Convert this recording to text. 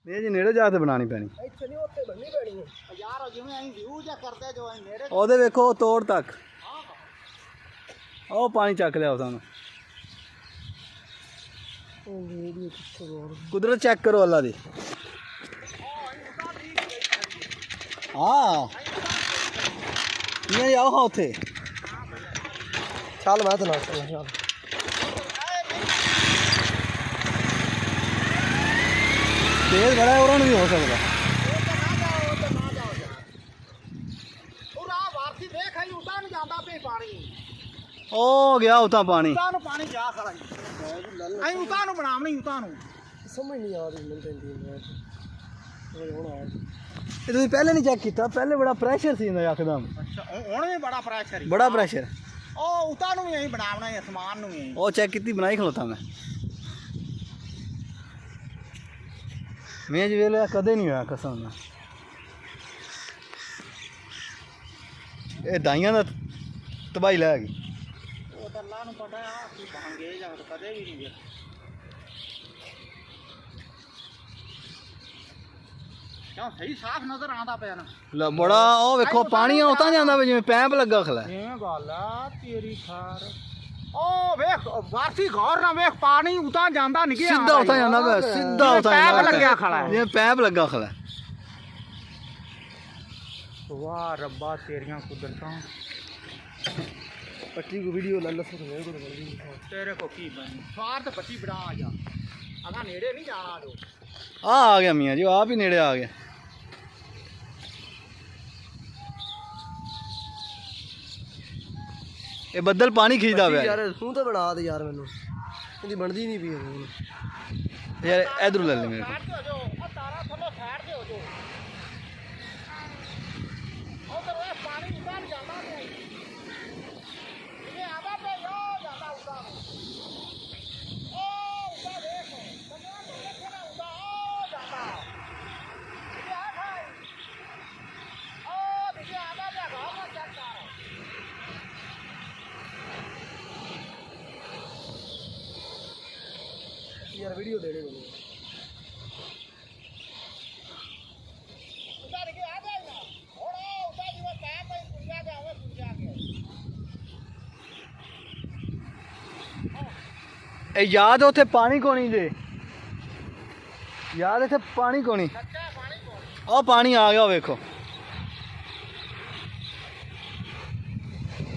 ਇਹ ਜੀ ਨੇੜੇ ਜਾ ਕੇ ਬਣਾਣੀ ਪੈਣੀ। ਇੱਥੇ ਨਹੀਂ ਉੱਥੇ ਬਣਨੀ ਪੈਣੀ ਹੈ ਯਾਰ। ਜਿਵੇਂ ਅਸੀਂ ਵਿਊ ਜਾਂ ਕਰਦੇ ਜੋ ਅਸੀਂ ਨੇੜੇ ਉਹਦੇ ਵੇਖੋ ਤੋੜ ਤੱਕ ਉਹ ਪਾਣੀ ਚੱਕ ਲਿਆ ਉਹਦਾ। ਕੁਦਰਤ ਚੈੱਕ ਕਰੋ ਅੱਲਾ ਦੀ। ਹਾਂ ਨਹੀਂ ਆਓ ਉੱਥੇ ਚੱਲ ਮੈਂ ਤਾਂ ਨਾ ਚੱਲ ਤੇਜ਼ ਬੜਾ ਉਹਨਾਂ ਨੂੰ ਵੀ ਹੋ ਸਕਦਾ। ਉਹ ਗਿਆ ਉਤਾਂ ਪਾਣੀ। ਉਤਾਂ ਨੂੰ ਪਾਣੀ ਜਾ ਖੜਾ ਅਸੀਂ ਉਤਾਂ ਨੂੰ ਬਣਾਵਣੀ। ਉਤਾਂ ਨੂੰ ਸਮਝ ਨਹੀਂ ਆ ਰਹੀ ਮੈਨੂੰ ਪੈਂਦੀ ਇਹ ਤੁਸੀਂ ਪਹਿਲੇ ਨਹੀਂ ਚੈੱਕ ਕੀਤਾ? ਪਹਿਲੇ ਬੜਾ ਪ੍ਰੈਸ਼ਰ ਸੀ ਇਹਦਾ ਯਕਦਮ। ਅੱਛਾ ਹੁਣ ਵੀ ਬੜਾ ਪ੍ਰੈਸ਼ਰ। ਬੜਾ ਪ੍ਰੈਸ਼ਰ। ਉਹ ਉਤਾਂ ਨੂੰ ਵੀ ਅਸੀਂ ਬਣਾਵਣਾ ਹੈ, ਅਸਮਾਨ ਨੂੰ ਵੀ। ਉਹ ਚੈੱਕ ਕੀਤੀ ਬਣਾਈ ਖਲੋਤਾ ਮੈਂ ਜੀ ਵੇਲੇ ਕਦੇ ਨਹੀਂ ਹੋਇਆ ਕਸਮ ਨਾਲ। ਇਹ ਦਾਈਆਂ ਦਾ ਤਬਾਹੀ ਲੈ ਗਈ। ਉਹ ਤਾਂ ਅੱਲਾ ਨੂੰ ਪਤਾ ਆ ਕੀ ਬਣ ਗਏ ਜਾਂ ਕਦੇ ਵੀ ਨਹੀਂ ਗਿਆ। ਕਿਉਂ ਸਹੀ ਸਾਫ਼ ਨਜ਼ਰ ਆਉਂਦਾ ਪਿਆ ਨਾ। ਲੈ ਬੜਾ ਉਹ ਵੇਖੋ ਪਾਣੀ ਉਤਾਂ ਜਾਂਦਾ ਵੇ ਜਿਵੇਂ ਪੈਪ ਲੱਗਾ ਖਲਾ। ਜਿਵੇਂ ਗੱਲ ਆ ਤੇਰੀ ਖਾਰ। ਉਹ ਵੇਖ ਵਾਰਸੀ ਗੌਰ ਨਾਲ ਵੇਖ ਪਾਣੀ ਉਤਾਂ ਜਾਂਦਾ ਨਹੀਂ ਗਿਆ। ਸਿੱਧਾ ਉਤਾਂ ਜਾਂਦਾ ਵੇ, ਸਿੱਧਾ ਉਤਾਂ ਜਾਂਦਾ। ਪੈਪ ਲੱਗਿਆ ਖੜਾ ਜਿਵੇਂ ਪੈਪ ਲੱਗਾ ਖਲਾ। ਵਾਹ ਰੱਬਾ ਤੇਰੀਆਂ ਕੁਦਰਤਾਂ। ਪੱਟੀ ਕੋ ਵੀਡੀਓ ਲੈ ਲਸੋ ਤੇਰੇ ਕੋ ਕੀ ਬਣੀ ਸਾਰ ਤੇ ਪੱਟੀ ਬਣਾ ਆ ਜਾ। ਅਗਾ ਨੇੜੇ ਨਹੀਂ ਜਾਣਾ ਜੋ। ਆ ਗਿਆ ਮੀਆਂ ਜੀ ਆਪ ਹੀ ਨੇੜੇ ਆ ਗਿਆ। ਇਹ ਬੱਦਲ ਪਾਣੀ ਖਿੱਚਦਾ ਪਿਆ ਯਾਰ ਤੂੰ ਤਾਂ ਬਣਾ ਦੇ ਯਾਰ। ਮੈਨੂੰ ਇਹਦੀ ਬਣਦੀ ਨਹੀਂ ਪਈ ਯਾਰ ਇਧਰੋਂ ਲੈ ਲੈ ਮੇਰੇ ਕੋਲ। ਤਾਰਾ ਥੱਲੇ ਸਾਈਡ ਤੇ ਹੋ ਜੋ। ਉਧਰ ਪਾਣੀ ਉਤਾਰ ਜਾਂਦਾ ਨਹੀਂ। ਇਹ ਆਦਾ ਤੇ ਯੋ ਜਾਂਦਾ ਉਤਾਰ। ਉਹ ਉਤਾਰ ਦੇਖ ਬੰਦਾ ਤੋਂ ਦੇਖੇ ਨਾ ਉਤਾਰ ਉਹ ਜਾਂਦਾ। ਇਹ ਆ ਭਾਈ ਉਹ ਦਿਖੇ ਆਦਾ ਤੇ ਘਰ ਮਾ ਚੱਕ ਕਰ। यार वीडियो दे दे मुझे। उतार के आ जाएगा थोड़ा उतार जो पैप है पुंजा के आवे पुंजा के। ਇਹ ਯਾਦ ਉੱਥੇ ਪਾਣੀ ਕੋਣੀ ਜੇ ਯਾਦ ਇੱਥੇ ਪਾਣੀ ਕੋਣੀ। अच्छा पानी कौन। ਉਹ ਪਾਣੀ ਆ ਗਿਆ ਵੇਖੋ।